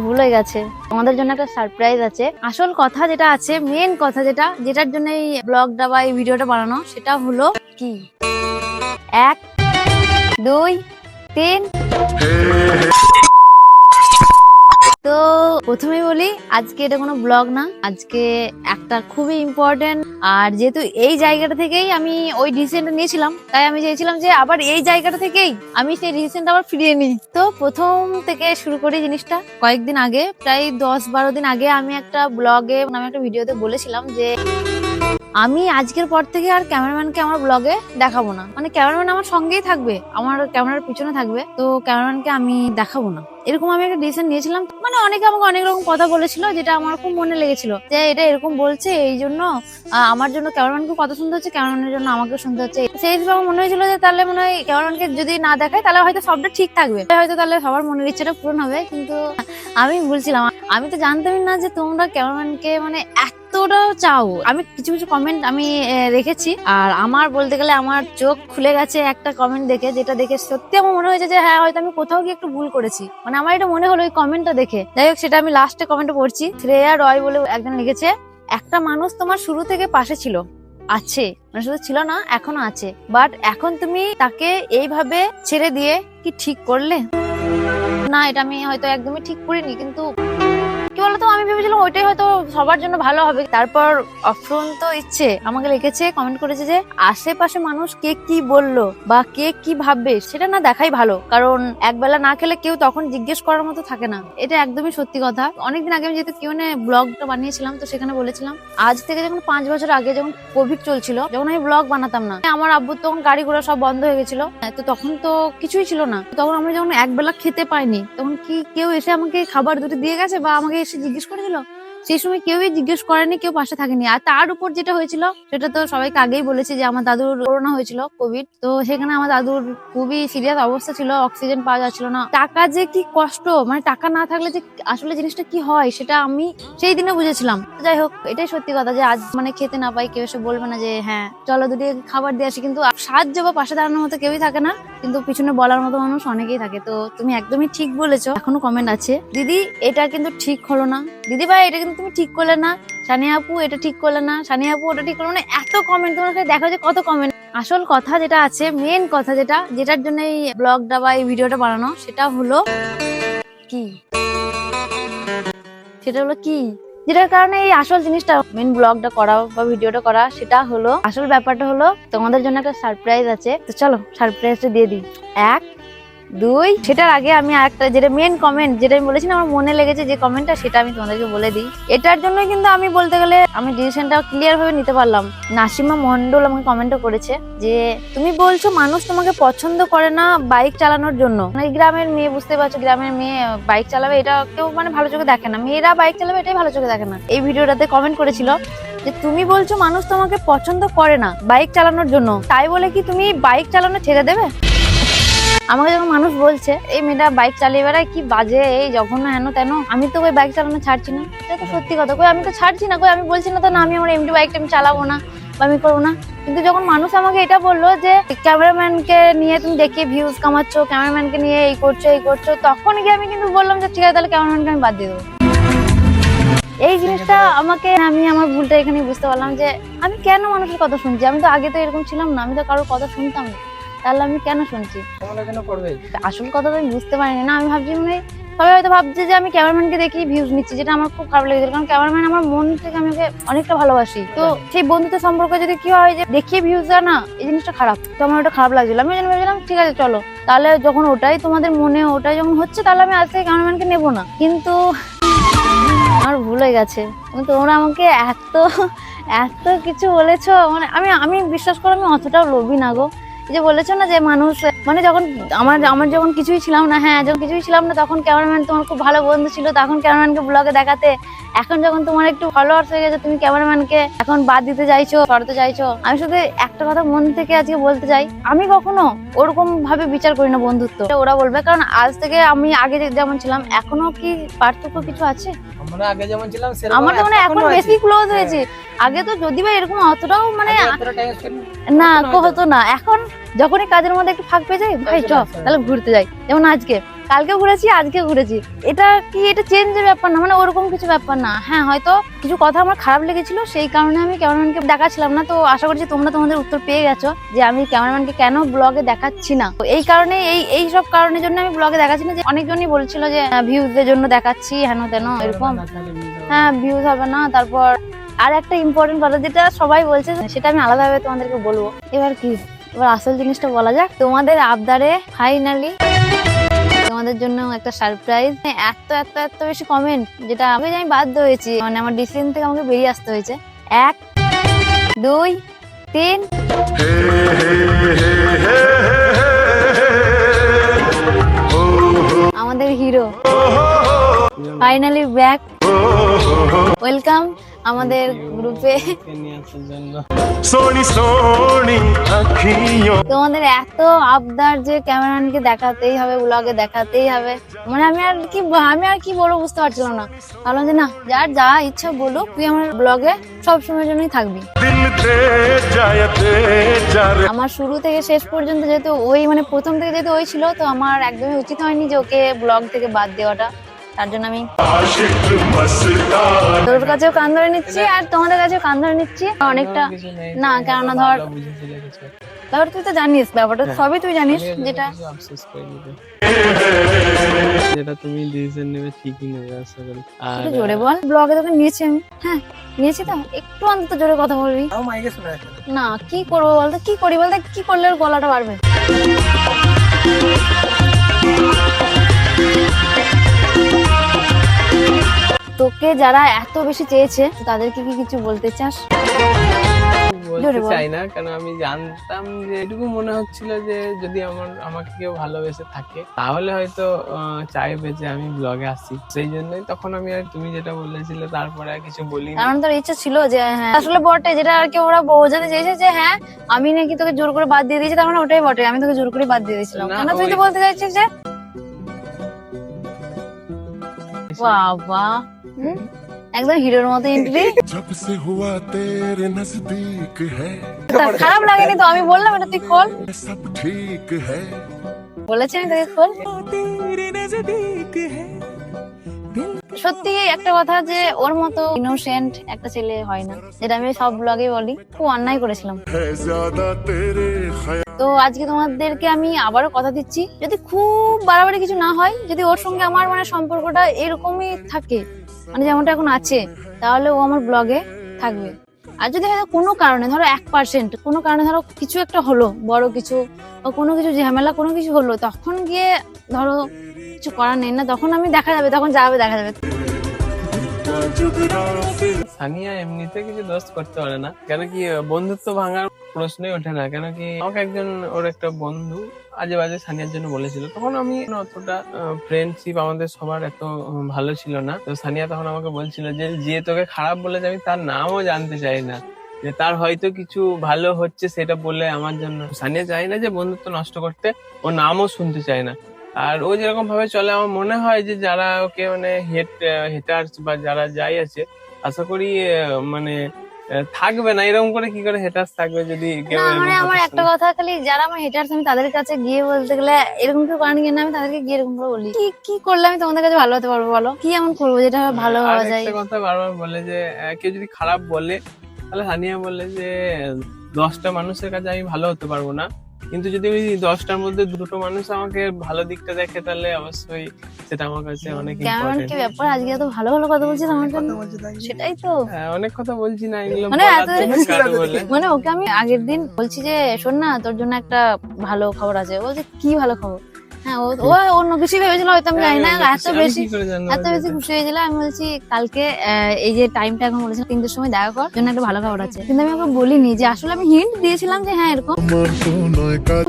ভুল হয়ে গেছে, তোমাদের জন্য একটা সারপ্রাইজ আছে। আসল কথা যেটা আছে, মেন কথা যেটার জন্য এই ব্লগটা বা এই ভিডিওটা বানানো, সেটা হলো কি 1 2 3। তো প্রথমেই বলি, আজকে এটা কোনো ব্লগ না, আজকে একটা খুবই ইম্পর্টেন্ট। আর যেহেতু এই জায়গাটা থেকেই আমি ওই ডিসিশনটা নিয়েছিলাম, তাই আমি চেয়েছিলাম যে আবার এই জায়গাটা থেকেই আমি সেই ডিসিশনটা আবার ফিরিয়ে নিই। তো প্রথম থেকে শুরু করি জিনিসটা। কয়েকদিন আগে, প্রায় 10-12 দিন আগে, আমি একটা ব্লগে, আমি একটা ভিডিওতে বলেছিলাম যে আমি আজকের পর থেকে আর ক্যামেরাম্যানকে আমার ব্লগে দেখাবো না। মানে ক্যামেরাম্যান আমার সঙ্গেই থাকবে, আমার ক্যামেরার পিছনে থাকবে, তো ক্যামেরাম্যানকে আমি দেখাবো না। এরকম আমি একটা ডিসিশন নিয়েছিলাম। মানে অনেকে আমাকে অনেক রকম কথা বলেছিল, যেটা আমার খুব মনে লেগেছিল, যে এটা এরকম বলছে এই জন্য আমার জন্য ক্যামেরাম্যানকে কথা শুনতে হচ্ছে, ক্যামেরাম্যানের জন্য আমাকে শুনতে হচ্ছে। সেই হিসেবে আমার মনে হয়েছিল যে তাহলে মনে হয় ক্যামেরাম্যানকে যদি না দেখায় তাহলে হয়তো সবটা ঠিক থাকবে, হয়তো তাহলে সবার মনের ইচ্ছাটা পূরণ হবে। কিন্তু আমি বলছিলাম, আমি তো জানতামই না যে তোমরা ক্যামেরাম্যানকে মানে এতটাও চাও। আমি কিছু কিছু কমেন্ট আমি রেখেছি, আর আমার বলতে গেলে আমার চোখ খুলে গেছে একটা কমেন্ট দেখে, যেটা দেখে সত্যি আমার মনে হয়েছে যে হ্যাঁ, হয়তো আমি কোথাও গিয়ে একটু ভুল করেছি। মানে আমার এটা মনে হলো ওই কমেন্টটা দেখে। যাই হোক, সেটা আমি লাস্টে কমেন্টে পড়ছি। শ্রেয়া রয় বলে একজন লিখেছে, একটা মানুষ তোমার শুরু থেকে পাশে ছিল, আছে, মানে শুধু ছিল না, এখনো আছে, বাট এখন তুমি তাকে এইভাবে ছেড়ে দিয়ে কি ঠিক করলে? না, এটা আমি হয়তো একদমই ঠিক করিনি, কিন্তু কি বলতো, আমি ভেবেছিলাম ওইটাই হয়তো সবার জন্য ভালো হবে। তারপর অফুরন্ত ইচ্ছে আমাকে লিখেছে, কমেন্ট করেছে যে আশেপাশে মানুষ কে কি বললো বা কে কি ভাববে সেটা না দেখাই ভালো, কারণ একবেলা না খেলে কেউ তখন জিজ্ঞেস করার মতো থাকে না। এটা একদমই সত্যি কথা। অনেকদিন আগে আমি যেহেতু কিউনে ব্লগটা বানিয়েছিলাম, তো সেখানে বলেছিলাম আজ থেকে যখন 5 বছর আগে যখন কোভিড চলছিল, যখন আমি ব্লগ বানাতাম না, আমার আব্বুর তখন গাড়ি ঘোড়া সব বন্ধ হয়ে গেছিল, তো তখন তো কিছুই ছিল না। তখন আমরা যখন একবেলা খেতে পাইনি, তখন কি কেউ এসে আমাকে খাবার দুটো দিয়ে গেছে বা আমাকে এসে জিজ্ঞেস করেছিল? সেই সময় কেউই জিজ্ঞেস করেনি, কেউ পাশে থাকেনি। আর তার উপর যেটা হয়েছিল সেটা তো সবাইকে আগেই বলেছি, যে আমার দাদুর করোনা হয়েছিল, কোভিড। তো সেখানে আমার দাদুর খুবই সিরিয়াস অবস্থা ছিল, অক্সিজেন পাওয়া যাচ্ছিল না। টাকা যে কি কষ্ট, মানে টাকা না থাকলে যে আসলে জিনিসটা কি হয়, সেটা আমি সেই দিনে বুঝেছিলাম। যাই হোক, এটাই সত্যি কথা যে আজ মানে খেতে না পাই, কেউ এসে বলবে না যে হ্যাঁ চলো দুটি খাবার দিয়ে আসি। কিন্তু সাহায্য বা পাশে দাঁড়ানোর মতো কেউই থাকে না, কিন্তু পিছনে বলার মতো মানুষ অনেকেই থাকে। তো তুমি একদমই ঠিক বলেছো। এখনো কমেন্ট আছে, দিদি এটা কিন্তু ঠিক হলো না, দিদি ভাই এটা কিন্তু তুমি ঠিক করলে না, সানিয়া আপু এটা ঠিক করলে না, সানিয়া আপু ওটা ঠিক করলো না। এত কমেন্ট, তোমরা দেখো যে কত কমেন্ট। আসল কথা যেটা আছে, মেন কথা যেটার জন্য এই ব্লগটা বা এই ভিডিওটা বানানো, সেটা হলো কি, সেটা হলো কি, যেটার কারণে এই আসল জিনিসটা, মেন ব্লগটা করা বা ভিডিওটা করা, সেটা হলো, আসল ব্যাপারটা হলো তোমাদের জন্য একটা সারপ্রাইজ আছে। তো চলো সারপ্রাইজটা দিয়ে দিই। 1 2। সেটার আগে আমি আরেকটা, যেটা মেন কমেন্ট, যেটা আমি বলেছি না আমার মনে লেগেছে যে কমেন্টটা, সেটা আমি তোমাদেরকে বলে দিই। এটার জন্যই কিন্তু আমি বলতে গেলে আমি ডিসিশনটা ক্লিয়ার ভাবে নিতে পারলাম। নাসিমা মন্ডল আমাকে কমেন্টও করেছে যে তুমি বলছো মানুষ তোমাকে পছন্দ করে না বাইক চালানোর জন্য। মানে গ্রামের মেয়ে, বুঝতে পারছো, গ্রামের মেয়ে বাইক চালাবে এটা কেউ মানে ভালো চোখে দেখে না, মেয়েরা বাইক চালাবে এটাই ভালো চোখে দেখে না। এই ভিডিওটাতে কমেন্ট করেছিল যে তুমি বলছো মানুষ তোমাকে পছন্দ করে না বাইক চালানোর জন্য, তাই বলে কি তুমি বাইক চালানো ছেড়ে দেবে? আমাকে যখন মানুষ বলছে এই মেয়েটা বাইক চালিয়ে বেড়ায়, কি বাজে, এই জঘন্য হেন তেন, আমি তো ওই বাইক চালানো ছাড়ছি না। এটা তো সত্যি কথা, কই আমি তো ছাড়ছি না, কই আমি বলছি না তো না আমি আমার এমডি বাইকটা আমি চালাবো না বা আমি করবো না। কিন্তু যখন মানুষ আমাকে এটা বললো যে ক্যামেরাম্যানকে নিয়ে তুমি দেখিয়ে ভিউজ কামাচ্ছ, ক্যামেরাম্যানকে নিয়ে এই করছো, তখন গিয়ে আমি কিন্তু বললাম যে ঠিক আছে তাহলে ক্যামেরাম্যানকে আমি বাদ দিয়ে দেবো। এই জিনিসটা আমাকে, আমি আমার ভুলটা এখানে বুঝতে পারলাম যে আমি কেন মানুষের কথা শুনছি। আমি তো আগে তো এরকম ছিলাম না, আমি তো কারোর কথা শুনতাম না, তাহলে আমি কেন শুনছি? আসল কথা তো আমি বুঝতে পারিনি না। আমি ভাবছি মানে সবাই হয়তো ভাবছে যে আমি ক্যামেরাম্যানকে দেখি ভিউজ নিচ্ছি, যেটা আমার খুব খারাপ লেগেছিল, কারণ ক্যামেরাম্যান আমার মন থেকে আমি ওকে অনেকটা ভালোবাসি। তো সেই বন্ধুত্ব সম্পর্কে যদি কি হয় যে দেখিয়ে ভিউজ দেয় না, এই জিনিসটা খারাপ। তো আমার ওটা খারাপ লাগছিল, আমি ভেবেছিলাম ঠিক আছে চলো তাহলে, যখন ওটাই তোমাদের মনে ওটাই যখন হচ্ছে, তাহলে আমি আজ থেকে ক্যামেরাম্যানকে নেবো না। কিন্তু আমার ভুল হয়ে গেছে। তোমরা আমাকে এত এত কিছু বলেছো, মানে আমি বিশ্বাস করো আমি অতটাও লোভী না গো। যে বলেছো না যে মানুষ মানে যখন আমার যখন কিছুই ছিলাম না, হ্যাঁ যখন কিছুই ছিলাম না, তখন ক্যামেরাম্যান তোমার খুব ভালো বন্ধু ছিল, তখন ক্যামেরাম্যানকে ব্লগে দেখাতে। এখন যখন তোমার একটু ফলোয়ার্স হয়ে গেছে, তুমি ক্যামেরাম্যানকে এখন বাদ দিতে চাইছো, সরাতে চাইছো। আমি শুধু একটা কথা মন থেকে আজকে বলতে চাই, আমি কখনো ওরকম ভাবে বিচার করি না বন্ধুত্ব, ওরা বলবে। কারণ আজ থেকে আমি আগে যেমন ছিলাম, এখনো কি পার্থক্য কিছু আছে? আগে যেমন ছিলাম আমার তো মানে এখন বেশি ক্লোজ হয়েছে। আগে তো যদি বা এরকম অতটাও মানে না হতো না। এখন যখনই কাজের মধ্যে একটু ফাঁক পেয়ে যাই, ভাই চ তাহলে ঘুরতে যাই। যেমন আজকে কালকে ঘুরেছি, আজকে ঘুরেছি। এটা কি, এটা চেঞ্জের ব্যাপার না, মানে ওরকম কিছু ব্যাপার না। হ্যাঁ, হয়তো কিছু কথা আমার খারাপ লেগেছিল, সেই কারণে আমি ক্যামেরাম্যানকে দেখাচ্ছিলাম না। তো আশা করছি তোমরা তোমাদের উত্তর পেয়ে গেছো যে আমি ক্যামেরাম্যানকে কেন ব্লগে দেখাচ্ছি না। তো এই কারণে, এই সব কারণের জন্য আমি ব্লগে দেখাচ্ছি না। যে অনেকজনই বলছিল যে ভিউজের জন্য দেখাচ্ছি, হেন তেন এরকম। হ্যাঁ, ভিউজ হবে না। তারপর আর একটা ইম্পর্টেন্ট কথা যেটা সবাই বলছে, সেটা আমি আলাদাভাবে তোমাদেরকে বলবো। এবার কি, এবার আসল জিনিসটা বলা যাক। তোমাদের আবদারে ফাইনালি তোমাদের জন্য একটা সারপ্রাইজ। এত এত এত বেশি কমেন্ট, যেটা আমি বাধ্য হয়েছি, মানে আমার ডিসিশন থেকে আমাকে বেরিয়ে আসতে হয়েছে। 1 2 3 আমাদের হিরো ফাইনালি ব্যাক। ওয়েলকাম আমাদের গ্রুপে। তোমাদের এত আবদার যে ক্যামেরাম্যানকে দেখাতেই হবে, ব্লগে দেখাতেই হবে, মানে আমি আর কি বলবো বুঝতে পারছিলাম না। ভাবলাম যে না, যার যা ইচ্ছা বলুক, তুই আমার ব্লগে সবসময়ের জন্যই থাকবি। আমার শুরু থেকে শেষ পর্যন্ত যেহেতু ওই, মানে প্রথম থেকে যেহেতু ওই ছিল, তো আমার একদমই উচিত হয়নি যে ওকে ব্লগ থেকে বাদ দেওয়াটা। তার জন্য আমি তোর কাছেও কান ধরে নিচ্ছি আর তোমাদের কাছেও কান ধরে নিচ্ছি অনেকটা। না, কেননা ধর ব্যাপারটা তুই তো জানিস, ব্যাপারটা সবই তুই জানিস। যেটা তুমি ডিসিশন নেবে ঠিকই নেবে আশা করি। আর জোরে বল, ব্লগে তোকে নিয়েছি আমি। হ্যাঁ, নিয়েছি তো, একটু অন্তত জোরে কথা বলবি। না, কি করবো বলতে, কি করি বলতে, কি করলে ওর গলাটা বাড়বে? তোকে যারা এত বেশি চেয়েছে, তাদেরকে কি কিছু বলতে চাস? বলতে চাই না, কারণ আমি জানতাম যে এটুকু মনে হচ্ছিল যে যদি আমাকে কেউ ভালোবেসে থাকে তাহলে হয়তো চাইবে যে আমি ব্লগে আসি। সেই জন্যই তখন আমি, আর তুমি যেটা বলেছিলে তারপরে আর কিছু বলিনি। কারণ তোর ইচ্ছা ছিল যে হ্যাঁ, আসলে বটে যেটা আর কি ওরা বোঝাতে চেয়েছে যে হ্যাঁ আমি নাকি তোকে জোর করে বাদ দিয়ে দিয়েছি, তার মানে ওটাই বটে, আমি তোকে জোর করে বাদ দিয়ে দিয়েছিলাম। না, কেন তুই তো বলতে চাইছিস যে বাবা একদম হিরোর মতো এন্ট্রি। খারাপ লাগেনি তো? আমি বললাম এটা তুই খোল, বলেছি আমি তোকে খোল। সত্যি একটা কথা যে ওর মতো ইনোসেন্ট একটা ছেলে হয় না, যেটা আমি সব ব্লগে বলি। খুব অন্যায় করেছিলাম। তো আজকে তোমাদেরকে আমি আবারও কথা দিচ্ছি, যদি খুব বাড়াবাড়ি কিছু না হয়, যদি ওর সঙ্গে আমার মানে সম্পর্কটা এরকমই থাকে, মানে যেমনটা এখন আছে, তাহলে ও আমার ব্লগে থাকবে। আর যদি হয়তো কোনো কারণে, ধরো 1% কোনো কারণে, ধরো কিছু একটা হলো, বড় কিছু বা কোনো কিছু ঝামেলা, কোনো কিছু হলো, তখন গিয়ে ধরো কিছু করার নেই না, তখন আমি দেখা যাবে, তখন যাবে দেখা যাবে। সানিয়া এমনিতে কিছু দোষ করতে পারে না, কেন কি বন্ধুত্ব ভাঙার প্রশ্নই ওঠে না। কেন কি আমাকে একজন, ওর একটা বন্ধু আজে বাজে সানিয়ার জন্য বলেছিল, তখন আমি অতটা ফ্রেন্ডশিপ আমাদের সবার এত ভালো ছিল না। তো সানিয়া তখন আমাকে বলছিল যে তোকে খারাপ বলেছে, আমি তার নামও জানতে চাই না, যে তার হয়তো কিছু ভালো হচ্ছে সেটা বলে আমার জন্য। সানিয়া চাই না যে বন্ধুত্ব নষ্ট করতে, ও নামও শুনতে চায় না। আর ও যেরকম ভাবে চলে, আমার মনে হয় যে যারা ওকে মানে হেটার্স বা যারা যাই আছে, আশা করি মানে থাকবে না। এরকম করে কি করে হেটার্স থাকবে যদি কেউ? মানে আমার একটা কথা, খালি যারা আমার হেটার্স, আমি তাদের কাছে গিয়ে বলতে গেলে এরকম কেউ করেন কিনা, আমি তাদেরকে গিয়ে এরকম করে বলি কি করলে আমি তোমাদের কাছে ভালো হতে পারবো বলো? কি এমন করবো যেটা ভালো হওয়া যায়? একটা কথা বারবার বলে যে কেউ যদি খারাপ বলে, তাহলে সানিয়া বলে যে 10টা মানুষের কাছে আমি ভালো হতে পারবো না, কিন্তু যদি ওই 10টার মধ্যে 2টো মানুষ আমাকে ভালো দিকটা দেখে, তাহলে অবশ্যই সেটা আমার কাছে অনেক ইম্পর্টেন্ট। কি ব্যাপার, আজকে এত ভালো ভালো কথা বলছিস আমার জন্য? সেটাই তো, অনেক কথা বলছি না, এগুলো মানে ওকে আমি আগের দিন বলছি যে শোন না, তোর জন্য একটা ভালো খবর আছে। বলছে কি ভালো খবর? হ্যাঁ, ও অন্য কিছু ভেবেছিল হয়তো, আমি জানি না। এত বেশি খুশি হয়েছিল। আমি বলছি কালকে এই যে টাইমটা এখন বলেছিলাম 3টের সময় দেখা কর, জন্য একটা ভালো খবর আছে। কিন্তু আমি ওকে বলিনি যে, আসলে আমি হিন্ট দিয়েছিলাম যে হ্যাঁ এরকম,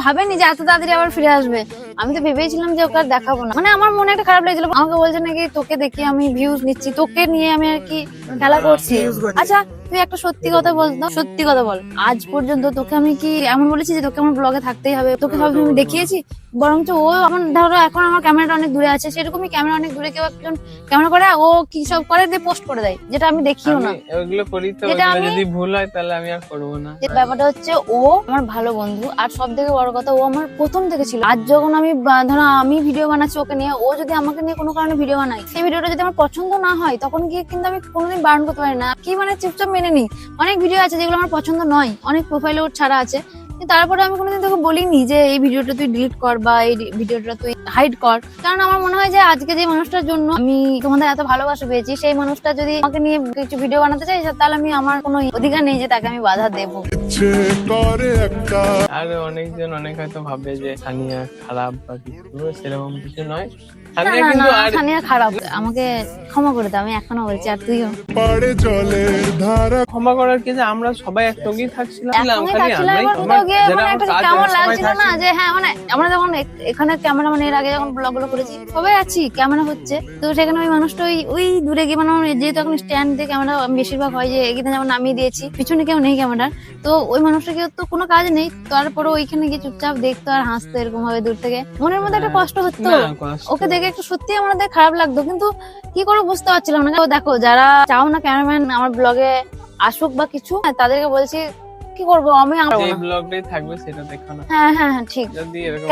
ভাবেনি যে এত তাড়াতাড়ি আবার ফিরে আসবে। আমি তো ভেবেছিলাম যে ওকে আর দেখাবো না। মানে আমার মনে একটা খারাপ লেগেছিল, আমাকে বলছে নাকি তোকে দেখি আমি ভিউজ নিচ্ছি, তোকে নিয়ে আমি আর কি খেলা করছি। আচ্ছা তুই একটা সত্যি কথা বল তো, সত্যি কথা বল, আজ পর্যন্ত তোকে আমি কি এমন বলেছি যে তোকে আমার ব্লগে থাকতেই হবে? তোকে সবসময় আমি দেখিয়েছি? বরঞ্চ ও আমার, ধরো এখন আমার ক্যামেরাটা অনেক দূরে আছে, সেরকমই ক্যামেরা অনেক দূরে কেউ একজন ক্যামেরা করে, ও কি সব করে দিয়ে পোস্ট করে দেয়, যেটা আমি দেখিও না। আমি ওগুলো করি তো, যেটা ওগুলো আমি- যদি ভুল হয় তাহলে আমি আর করবো না। যে ব্যাপারটা হচ্ছে, ও আমার ভালো বন্ধু, আর সব থেকে বড় কথা ও আমার প্রথম থেকে ছিল। আজ যখন আমি ধরো আমি ভিডিও বানাচ্ছি ওকে নিয়ে, ও যদি আমাকে নিয়ে কোনো কারণে ভিডিও বানাই, সেই ভিডিওটা যদি আমার পছন্দ না হয়, তখন গিয়ে কিন্তু আমি কোনোদিন বারণ করতে পারি না, কি মানে চুপচাপ মেনে নিই। অনেক ভিডিও আছে যেগুলো আমার পছন্দ নয়, অনেক প্রোফাইলে ওর ছাড়া আছে, কিন্তু তারপরে আমি কোনোদিন তোকে বলিনি যে এই ভিডিওটা তুই ডিলিট কর বা এই ভিডিওটা তুই হাইড কর। কারণ আমার মনে হয় যে আজকে যে মানুষটার জন্য আমি তোমাদের এত ভালোবাসা পেয়েছি, সেই মানুষটা যদি আমাকে নিয়ে কিছু ভিডিও বানাতে চাই, তাহলে আমি, আমার কোনো অধিকার নেই যে তাকে আমি বাধা দেবো। আর অনেকজন অনেক হয়তো ভাবে যে সানিয়া খারাপ বা কিছু, সেরকম কিছু নয়। না সানিয়া না কিন্তু না, আর সানিয়া খারাপ, আমাকে ক্ষমা করে দাও, আমি এখনো বলছি, আর তুইও ক্ষমা করার কি, যে আমরা সবাই একসঙ্গেই থাকছিলাম, একসঙ্গে খালি থাকছিলাম, আমরাই এবার কোথাও গিয়ে যারা মানে আমার একটা কাজ কেমন সবাই লাগছিল না, থাকছি। যে হ্যাঁ মানে আমরা যখন এখানে ক্যামেরা, মানে এর আগে যখন ব্লগ গুলো করেছি সবাই আছি, ক্যামেরা হচ্ছে, তো সেখানে ওই মানুষটা ওই দূরে গিয়ে, মানে যেহেতু এখন স্ট্যান্ড দিয়ে ক্যামেরা বেশিরভাগ হয়, যে এগিয়ে যেমন নামিয়ে দিয়েছি, পিছনে কেউ নেই ক্যামেরার, তো ওই মানুষটাকে তো কোনো কাজ নেই, তারপরে ওইখানে গিয়ে চুপচাপ দেখতো আর হাসতো এরকম ভাবে দূর থেকে, মনের মধ্যে একটা কষ্ট হতো, না, কষ্ট। ওকে দেখে একটু সত্যি আমাদের খারাপ লাগতো, কিন্তু কি করে বুঝতে পারছিলাম না। তো দেখো, যারা চাও না ক্যামেরাম্যান আমার ব্লগে আসুক বা কিছু, তাদেরকে বলছি কি করবো, আমি আনবো যে না। ব্লগটাই থাকবে সেটা দেখো না, হ্যাঁ হ্যাঁ হ্যাঁ, ঠিক। যদি এরকম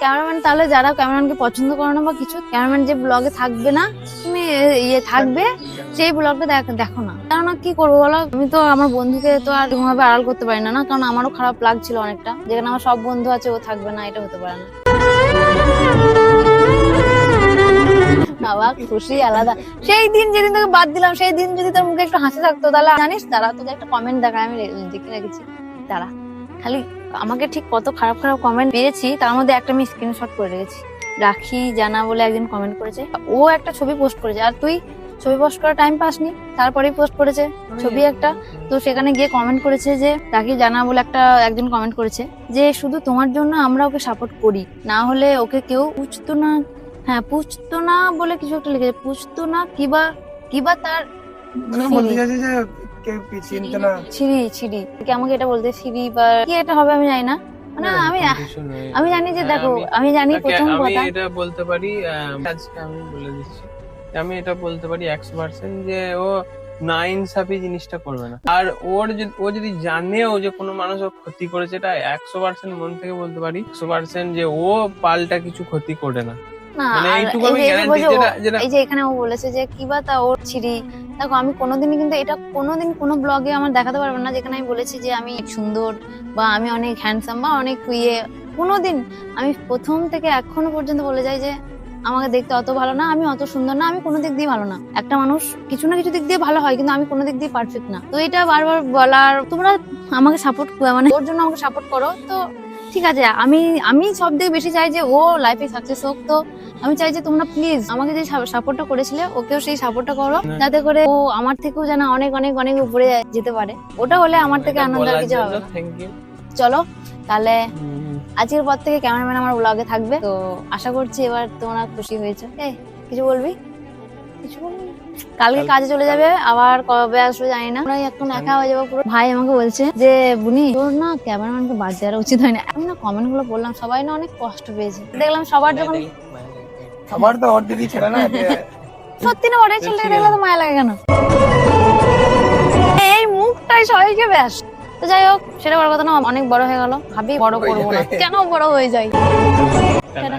ক্যামেরাম্যান, তাহলে যারা ক্যামেরাম্যানকে পছন্দ করে না বা কিছু, ক্যামেরাম্যান যে ব্লগে থাকবে না, তুমি ইয়ে থাকবে, সেই ব্লগটা দেখো না। কারণ কি করবো বলো, আমি তো আমার বন্ধুকে তো আর এরকমভাবে আড়াল করতে পারি না, না, কারণ আমারও খারাপ লাগছিল অনেকটা, যেখানে আমার সব বন্ধু আছে ও থাকবে না, এটা হতে পারে না। বাবা খুশি আলাদা। সেই দিন যেদিন তোকে বাদ দিলাম, সেই দিন যদি তোর মুখে একটু হাসি থাকতো, তাহলে জানিস, তারা তোকে একটা কমেন্ট দেখায়, আমি দেখে রেখেছি, তারা খালি আমাকে ঠিক কত খারাপ খারাপ কমেন্ট পেয়েছি, তার মধ্যে একটা আমি স্ক্রিনশট করে রেখেছি। রাখি জানা বলে একজন কমেন্ট করেছে, ও একটা ছবি পোস্ট করেছে, আর তুই ছবি পোস্ট করার টাইম পাসনি, তারপরেই পোস্ট করেছে ছবি একটা, তো সেখানে গিয়ে কমেন্ট করেছে যে, রাখি জানা বলে একজন কমেন্ট করেছে যে, শুধু তোমার জন্য আমরা ওকে সাপোর্ট করি, না হলে ওকে কেউ পুছতো না, হ্যাঁ পুছতো না বলে কিছু একটা লিখেছে, পুছতো না কিবা তার বলতে চাইছি যে কেউ চিনতো না। ছিড়ি কি আমাকে এটা বলতে, ছিড়ি বা কি এটা হবে আমি জানি না, মানে না, আমি এরকম কিছু নয়। আমি জানি যে, হ্যাঁ, দেখো আমি জানি তাকে প্রথম আমি কথা, এটা বলতে পারি, আজকে আমি বলে দিচ্ছি, আমি এটা বলতে পারি 100% যে ও না ইনসাফি জিনিসটা করবে না। আর ও যদি জানেও যে কোনো মানুষ ওর ক্ষতি করেছে, এটা 100% মন থেকে বলতে পারি, 100% যে ও পাল্টা কিছু ক্ষতি করে না। না, মানে আর এইটুকু এই আমি যে- এই যে গ্যারান্টি, বলছে যেটা এই যে এখানে ও বলেছে যে কিবা তা ওর ছিড়ি, দেখো আমি কোনোদিনই কিন্তু এটা কোনোদিন কোনো ব্লগে আমার দেখাতে পারবো না যেখানে আমি বলেছি যে আমি সুন্দর বা আমি অনেক হ্যান্ডসাম বা অনেক ইয়ে, কোনোদিন আমি প্রথম থেকে এখনো পর্যন্ত বলে যাই যে আমাকে দেখতে অত ভালো না, আমি অত সুন্দর না, আমি কোনো দিক দিয়ে ভালো না। একটা মানুষ কিছু না কিছু দিক দিয়ে ভালো হয়, কিন্তু আমি কোনো দিক দিয়ে পারফেক্ট না। তো এটা বারবার বলার, তোমরা আমাকে সাপোর্ট, মানে ওর জন্য আমাকে সাপোর্ট করো, তো ঠিক আছে। আমি সব থেকে বেশি চাই যে ও লাইফে সাকসেস হোক, তো আমি চাই যে তোমরা প্লিজ আমাকে যে সাপোর্টটা করেছিলে, ওকেও সেই সাপোর্টটা করো, যাতে করে ও আমার থেকেও যেন অনেক অনেক অনেক উপরে যেতে পারে। ওটা হলে আমার থেকে আনন্দ আর কিছু হবে না। Thank you. চলো তাহলে আজকের পর থেকে ক্যামেরাম্যান আমার ব্লগে থাকবে, তো আশা করছি এবার তোমরা খুশি হয়েছো। কিছু বলবি? কিছু বলবি? কালকে কাজে চলে যাবে, আবার কবে আসবে জানি না, আমরা এখন একা হয়ে যাবো পুরো। ভাই আমাকে বলছে যে, বুনি তোর না ক্যামেরাম্যানকে বাদ দেওয়া উচিত হয় না। আমি না কমেন্ট গুলো পড়লাম, সবাই না অনেক কষ্ট পেয়েছে, দেখলাম সবার যখন, সবার তো ওর দিদি ছিল না সত্যি না ওটাই ছেলেটাকে দেখলে তো মায়া লাগে কেন, এই মুখটাই সবাইকে ব্যাস। তো যাই হোক, সেটা বড় কথা না, অনেক বড় হয়ে গেল, ভাবি বড় করবো না, কেন বড় হয়ে যাই। টাটা।